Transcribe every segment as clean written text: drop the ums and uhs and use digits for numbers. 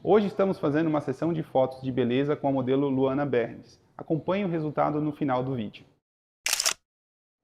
Hoje estamos fazendo uma sessão de fotos de beleza com a modelo Luana Bernes. Acompanhe o resultado no final do vídeo.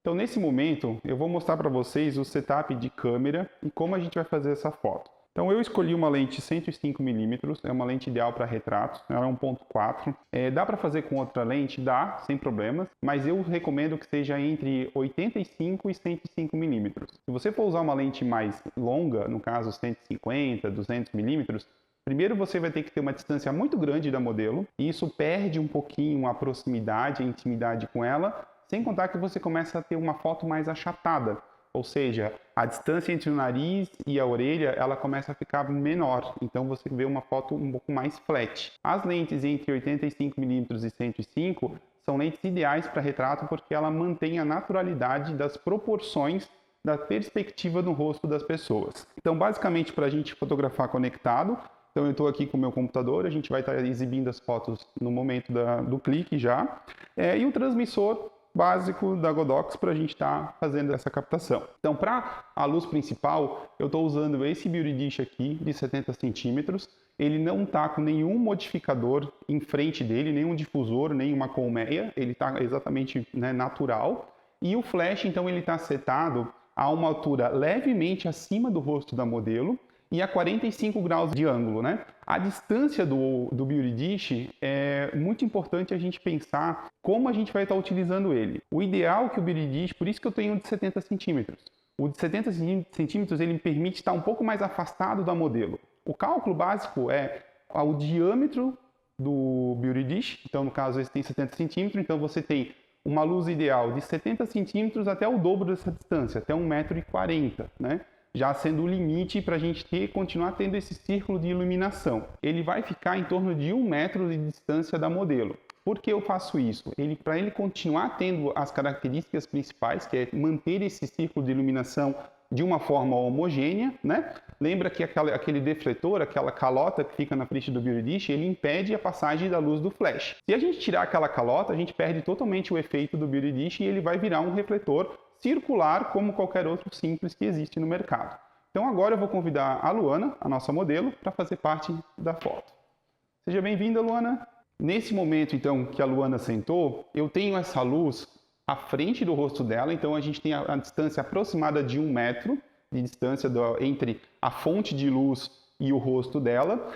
Então, nesse momento, eu vou mostrar para vocês o setup de câmera e como a gente vai fazer essa foto. Então, eu escolhi uma lente 105mm, é uma lente ideal para retratos, ela é 1.4. Dá para fazer com outra lente? Dá, sem problemas, mas eu recomendo que seja entre 85 e 105mm. Se você for usar uma lente mais longa, no caso 150, 200mm, primeiro você vai ter que ter uma distância muito grande da modelo, e isso perde um pouquinho a proximidade, a intimidade com ela, sem contar que você começa a ter uma foto mais achatada. Ou seja, a distância entre o nariz e a orelha, ela começa a ficar menor. Então você vê uma foto um pouco mais flat. As lentes entre 85mm e 105 são lentes ideais para retrato porque ela mantém a naturalidade das proporções da perspectiva no rosto das pessoas. Então, basicamente, para a gente fotografar conectado, então eu estou aqui com o meu computador, a gente vai estar exibindo as fotos no momento do clique já. E o transmissor básico da Godox para a gente estar fazendo essa captação. Então, para a luz principal, eu estou usando esse Beauty Dish aqui de 70 centímetros. Ele não está com nenhum modificador em frente dele, nenhum difusor, nenhuma colmeia. Ele está exatamente natural. E o flash, então, ele está setado a uma altura levemente acima do rosto da modelo e a 45 graus de ângulo, A distância do Beauty Dish é muito importante a gente pensar como a gente vai estar utilizando ele. O ideal é que o Beauty Dish, por isso que eu tenho um de 70 centímetros. O de 70 centímetros ele me permite estar um pouco mais afastado da modelo. O cálculo básico é o diâmetro do Beauty Dish, então no caso esse tem 70 centímetros, então você tem uma luz ideal de 70 centímetros até o dobro dessa distância, até 1,40 m, já sendo o limite para a gente continuar tendo esse círculo de iluminação. Ele vai ficar em torno de 1 metro de distância da modelo. Por que eu faço isso? Para ele continuar tendo as características principais, que é manter esse círculo de iluminação de uma forma homogênea, Lembra que aquele defletor, aquela calota que fica na frente do Beauty Dish, ele impede a passagem da luz do flash. Se a gente tirar aquela calota, a gente perde totalmente o efeito do Beauty Dish e ele vai virar um refletor circular como qualquer outro simples que existe no mercado. Então agora eu vou convidar a Luana, a nossa modelo, para fazer parte da foto. Seja bem-vinda, Luana. Nesse momento, então, que a Luana sentou, eu tenho essa luz à frente do rosto dela, então a gente tem a distância aproximada de 1 metro de distância entre a fonte de luz e o rosto dela,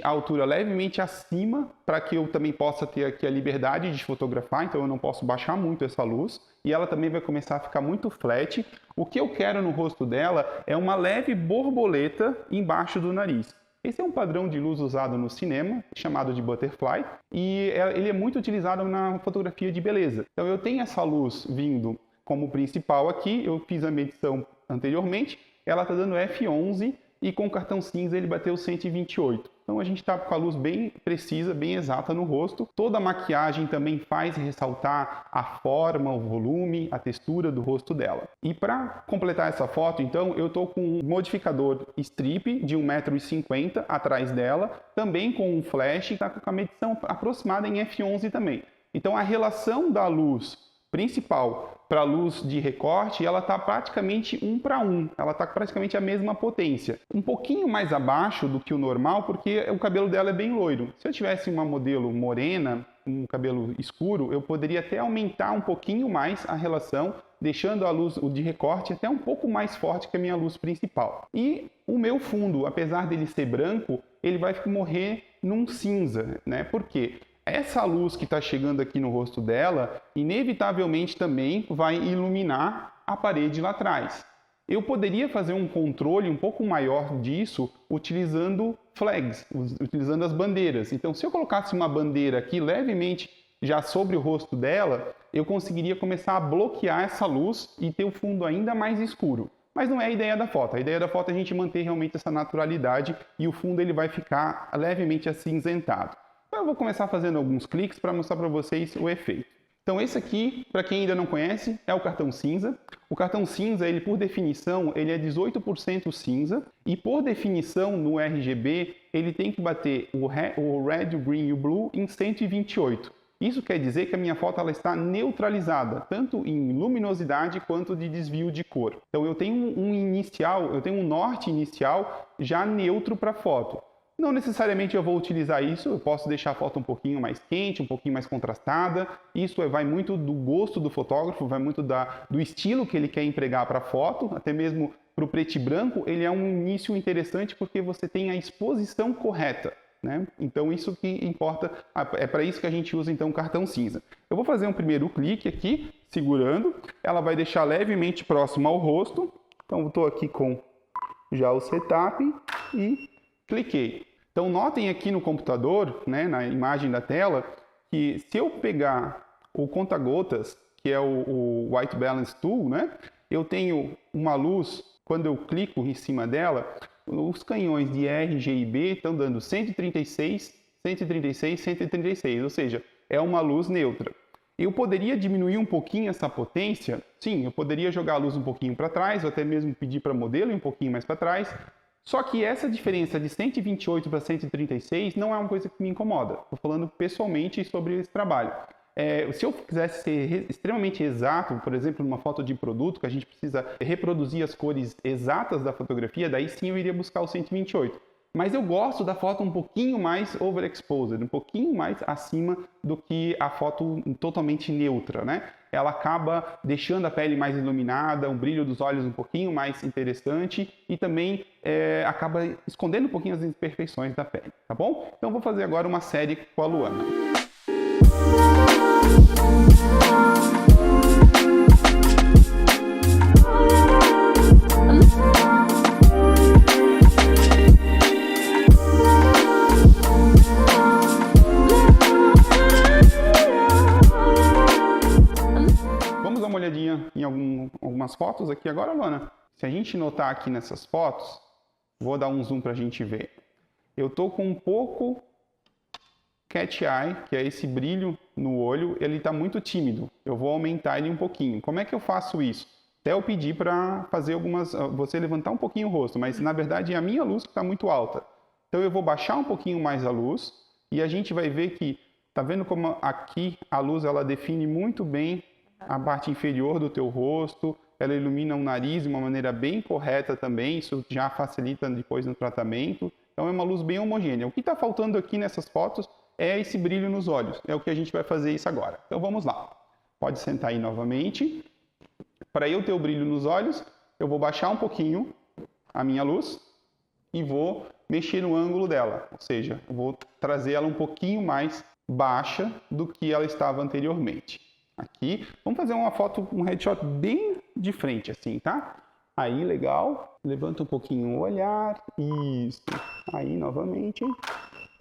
a altura levemente acima, para que eu também possa ter aqui a liberdade de fotografar, então eu não posso baixar muito essa luz, e ela também vai começar a ficar muito flat. O que eu quero no rosto dela é uma leve borboleta embaixo do nariz. Esse é um padrão de luz usado no cinema, chamado de butterfly, e ele é muito utilizado na fotografia de beleza. Então eu tenho essa luz vindo como principal aqui, eu fiz a medição anteriormente, ela está dando F11 e com o cartão cinza ele bateu 128. Então a gente está com a luz bem precisa, bem exata no rosto. Toda a maquiagem também faz ressaltar a forma, o volume, a textura do rosto dela. E para completar essa foto, então, eu estou com um modificador strip de 1,50 m atrás dela, também com um flash, está com a medição aproximada em F11 também. Então a relação da luz principal para a luz de recorte, ela está praticamente 1:1, ela está praticamente a mesma potência. Um pouquinho mais abaixo do que o normal, porque o cabelo dela é bem loiro. Se eu tivesse uma modelo morena, um cabelo escuro, eu poderia até aumentar um pouquinho mais a relação, deixando a luz de recorte até um pouco mais forte que a minha luz principal. E o meu fundo, apesar dele ser branco, ele vai morrer num cinza, Por quê? Essa luz que está chegando aqui no rosto dela, inevitavelmente também vai iluminar a parede lá atrás. Eu poderia fazer um controle um pouco maior disso utilizando flags, utilizando as bandeiras. Então, se eu colocasse uma bandeira aqui levemente já sobre o rosto dela, eu conseguiria começar a bloquear essa luz e ter o fundo ainda mais escuro. Mas não é a ideia da foto. A ideia da foto é a gente manter realmente essa naturalidade e o fundo ele vai ficar levemente acinzentado. Então eu vou começar fazendo alguns cliques para mostrar para vocês o efeito. Então esse aqui, para quem ainda não conhece, é o cartão cinza. O cartão cinza, ele por definição, ele é 18% cinza e por definição no RGB, ele tem que bater o red, o green e o blue em 128. Isso quer dizer que a minha foto ela está neutralizada, tanto em luminosidade quanto de desvio de cor. Então eu tenho um norte inicial já neutro para a foto. Não necessariamente eu vou utilizar isso, eu posso deixar a foto um pouquinho mais quente, um pouquinho mais contrastada. Isso vai muito do gosto do fotógrafo, vai muito do estilo que ele quer empregar para a foto, até mesmo para o preto e branco, ele é um início interessante porque você tem a exposição correta, né? Então isso que importa, é para isso que a gente usa então o cartão cinza. Eu vou fazer um primeiro clique aqui, segurando, ela vai deixar levemente próximo ao rosto, então eu estou aqui com já o setup e cliquei. Então notem aqui no computador, né, na imagem da tela, que se eu pegar o conta-gotas, que é o White Balance Tool, né, eu tenho uma luz, quando eu clico em cima dela, os canhões de R, G e B estão dando 136, 136, 136, ou seja, é uma luz neutra. Eu poderia diminuir um pouquinho essa potência? Sim, eu poderia jogar a luz um pouquinho para trás, ou até mesmo pedir para o modelo ir um pouquinho mais para trás. Só que essa diferença de 128 para 136 não é uma coisa que me incomoda. Estou falando pessoalmente sobre esse trabalho. Se eu quisesse ser extremamente exato, por exemplo, numa foto de produto, que a gente precisa reproduzir as cores exatas da fotografia, daí sim eu iria buscar o 128. Mas eu gosto da foto um pouquinho mais overexposed, um pouquinho mais acima do que a foto totalmente neutra, né? Ela acaba deixando a pele mais iluminada, o brilho dos olhos um pouquinho mais interessante e também acaba escondendo um pouquinho as imperfeições da pele, tá bom? Então vou fazer agora uma série com a Luana. Vamos dar uma olhadinha em algumas fotos aqui agora, Luana. Se a gente notar aqui nessas fotos, vou dar um zoom para a gente ver. Eu tô com um pouco cat eye, que é esse brilho no olho, ele está muito tímido. Eu vou aumentar ele um pouquinho. Como é que eu faço isso? Até eu pedi para fazer você levantar um pouquinho o rosto, mas na verdade é a minha luz que está muito alta. Então eu vou baixar um pouquinho mais a luz e a gente vai ver que, tá vendo como aqui a luz ela define muito bem a parte inferior do teu rosto, ela ilumina o nariz de uma maneira bem correta também, isso já facilita depois no tratamento. Então é uma luz bem homogênea. O que está faltando aqui nessas fotos é esse brilho nos olhos. É o que a gente vai fazer isso agora. Então vamos lá. Pode sentar aí novamente. Para eu ter o brilho nos olhos, eu vou baixar um pouquinho a minha luz e vou mexer no ângulo dela. Ou seja, eu vou trazer ela um pouquinho mais baixa do que ela estava anteriormente. Aqui, vamos fazer uma foto, um headshot bem de frente assim, tá? Aí, legal. Levanta um pouquinho o olhar. Isso. Aí, novamente.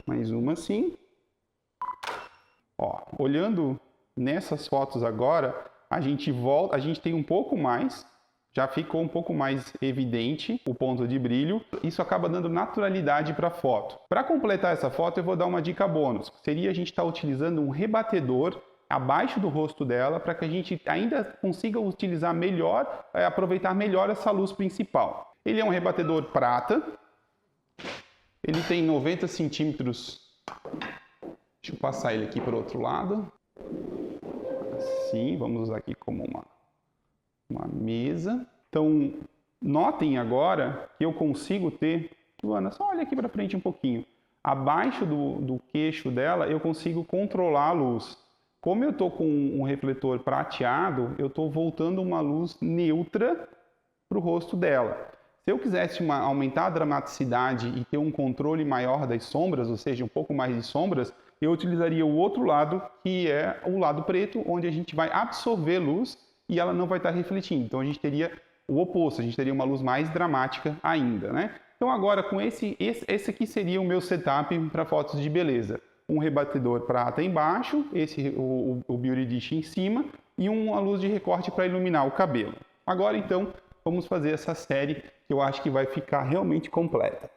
Mais uma assim. Ó, olhando nessas fotos agora, a gente tem um pouco mais, já ficou um pouco mais evidente o ponto de brilho. Isso acaba dando naturalidade para a foto. Para completar essa foto, eu vou dar uma dica bônus. Seria a gente estar utilizando um rebatedor abaixo do rosto dela para que a gente ainda consiga utilizar melhor, aproveitar melhor essa luz principal. Ele é um rebatedor prata. Ele tem 90 centímetros. Deixa eu passar ele aqui para o outro lado. Assim, vamos usar aqui como uma mesa. Então, notem agora que eu consigo ter... Luana, só olha aqui para frente um pouquinho. Abaixo do queixo dela, eu consigo controlar a luz. Como eu estou com um refletor prateado, eu estou voltando uma luz neutra para o rosto dela. Se eu quisesse aumentar a dramaticidade e ter um controle maior das sombras, ou seja, um pouco mais de sombras, eu utilizaria o outro lado, que é o lado preto, onde a gente vai absorver luz e ela não vai estar refletindo. Então a gente teria o oposto, a gente teria uma luz mais dramática ainda, né? Então agora com esse aqui seria o meu setup para fotos de beleza. Um rebatedor prata embaixo, o Beauty Dish em cima e uma luz de recorte para iluminar o cabelo. Agora então vamos fazer essa série que eu acho que vai ficar realmente completa.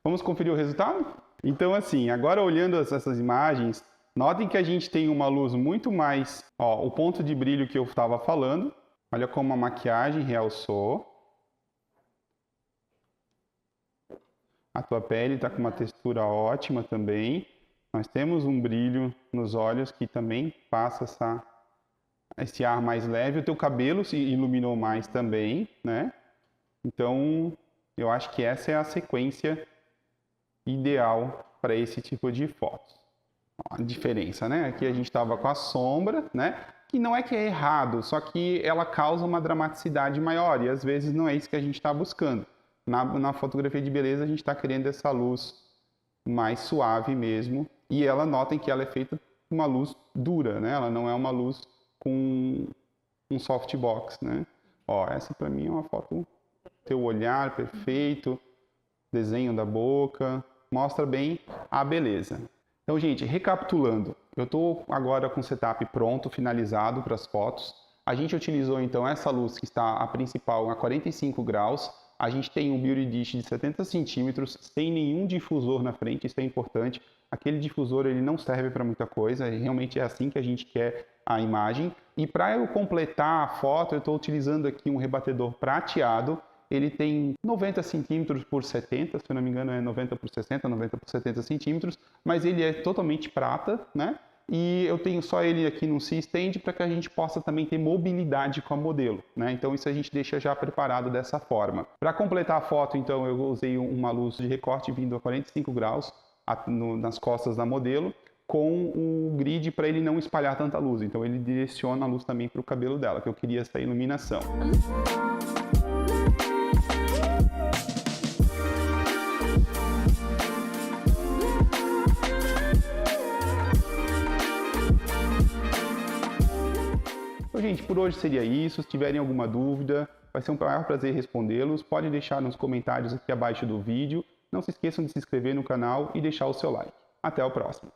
Vamos conferir o resultado? Então assim, agora olhando essas imagens, notem que a gente tem uma luz muito mais, ó, o ponto de brilho que eu estava falando. Olha como a maquiagem realçou. A tua pele está com uma textura ótima também. Nós temos um brilho nos olhos que também passa esse ar mais leve. O teu cabelo se iluminou mais também, né? Então, eu acho que essa é a sequência ideal para esse tipo de fotos. A diferença, né? Aqui a gente estava com a sombra, né? Que não é que é errado, só que ela causa uma dramaticidade maior e às vezes não é isso que a gente está buscando. Na fotografia de beleza a gente está querendo essa luz mais suave mesmo e ela, notem que ela é feita com uma luz dura, né? Ela não é uma luz com um softbox, né? Ó, essa para mim é uma foto, teu olhar perfeito, desenho da boca, mostra bem a beleza. Então, gente, recapitulando, eu estou agora com o setup pronto, finalizado para as fotos. A gente utilizou então essa luz que está a principal a 45 graus. A gente tem um Beauty Dish de 70 centímetros, sem nenhum difusor na frente, isso é importante. Aquele difusor ele não serve para muita coisa, realmente é assim que a gente quer a imagem. E para eu completar a foto, eu estou utilizando aqui um rebatedor prateado. Ele tem 90 centímetros por 70, se eu não me engano é 90 por 60, 90 por 70 centímetros, mas ele é totalmente prata, né? E eu tenho só ele aqui no C-Stand para que a gente possa também ter mobilidade com a modelo, né? Então isso a gente deixa já preparado dessa forma. Para completar a foto, então, eu usei uma luz de recorte vindo a 45 graus nas costas da modelo, com o grid para ele não espalhar tanta luz. Então ele direciona a luz também para o cabelo dela, que eu queria essa iluminação. Então, gente, por hoje seria isso. Se tiverem alguma dúvida, vai ser um maior prazer respondê-los. Pode deixar nos comentários aqui abaixo do vídeo. Não se esqueçam de se inscrever no canal e deixar o seu like. Até o próximo.